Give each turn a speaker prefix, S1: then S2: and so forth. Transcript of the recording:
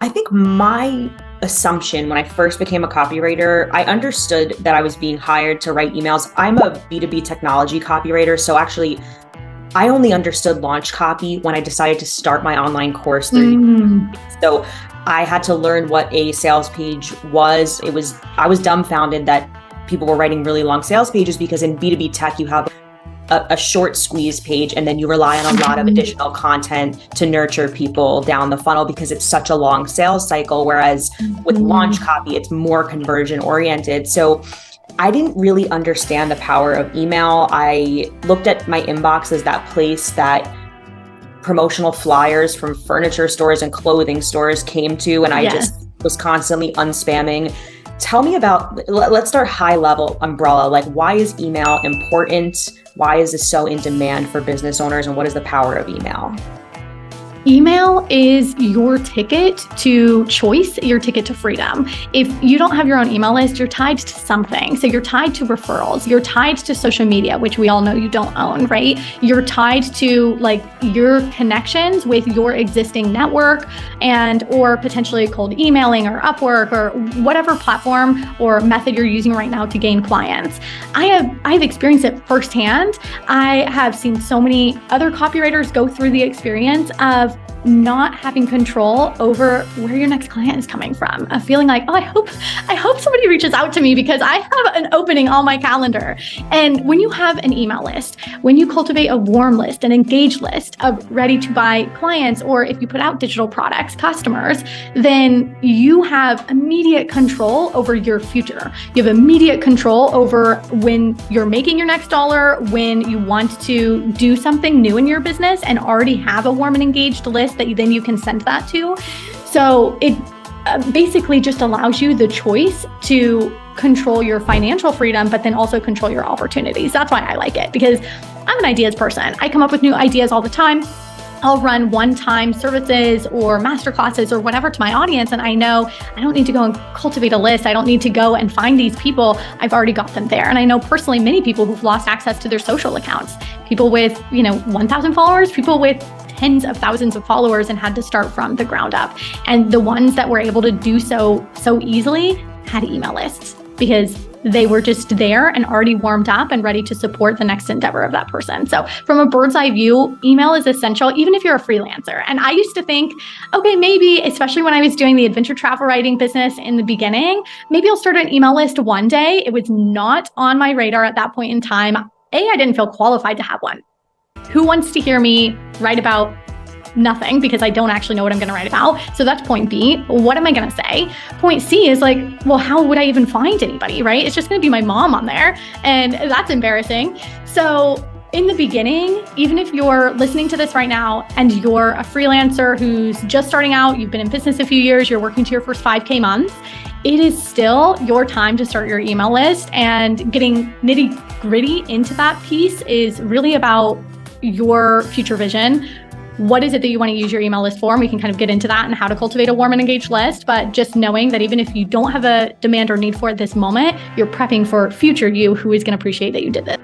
S1: I think my assumption when I first became a copywriter, I understood that I was being hired to write emails. I'm a B2B technology copywriter. So actually, I only understood launch copy when I decided to start my online course through. So I had to learn what a sales page was. I was dumbfounded that people were writing really long sales pages because in B2B tech, you have a short squeeze page, and then you rely on a lot of additional content to nurture people down the funnel because it's such a long sales cycle. Whereas with launch copy, it's more conversion oriented. So I didn't really understand the power of email. I looked at my inbox as that place that promotional flyers from furniture stores and clothing stores came to, and I just was constantly unspamming. Tell me about, let's start high level umbrella. Like, why is email important? Why is this so in demand for business owners? And what is the power of email?
S2: Email is your ticket to choice, your ticket to freedom. If you don't have your own email list, you're tied to something. So you're tied to referrals, you're tied to social media, which we all know you don't own, right? You're tied to like your connections with your existing network or potentially cold emailing or Upwork or whatever platform or method you're using right now to gain clients. I've experienced it firsthand. I have seen so many other copywriters go through the experience of not having control over where your next client is coming from, of feeling like, oh, I hope somebody reaches out to me because I have an opening on my calendar. And when you have an email list, when you cultivate a warm list, an engaged list of ready to buy clients, or if you put out digital products, customers, then you have immediate control over your future. You have immediate control over when you're making your next dollar, when you want to do something new in your business and already have a warm and engaged list that you can send that to. So it basically just allows you the choice to control your financial freedom, but then also control your opportunities. That's why I like it, because I'm an ideas person. I come up with new ideas all the time. I'll run one-time services or masterclasses or whatever to my audience. And I know I don't need to go and cultivate a list. I don't need to go and find these people. I've already got them there. And I know personally many people who've lost access to their social accounts, people with, 1,000 followers, people with tens of thousands of followers and had to start from the ground up. And the ones that were able to do so easily had email lists because they were just there and already warmed up and ready to support the next endeavor of that person. So from a bird's eye view, email is essential, even if you're a freelancer. And I used to think, okay, maybe, especially when I was doing the adventure travel writing business in the beginning, maybe I'll start an email list one day. It was not on my radar at that point in time. I didn't feel qualified to have one. Who wants to hear me write about nothing because I don't actually know what I'm going to write about? So that's point B. What am I going to say? Point C is like, well, how would I even find anybody, right? It's just going to be my mom on there. And that's embarrassing. So in the beginning, even if you're listening to this right now and you're a freelancer who's just starting out, you've been in business a few years, you're working to your first 5K months, it is still your time to start your email list. And getting nitty gritty into that piece is really about your future vision. What is it that you want to use your email list for? And we can kind of get into that and how to cultivate a warm and engaged list. But just knowing that even if you don't have a demand or need for it this moment, you're prepping for future you who is going to appreciate that you did this.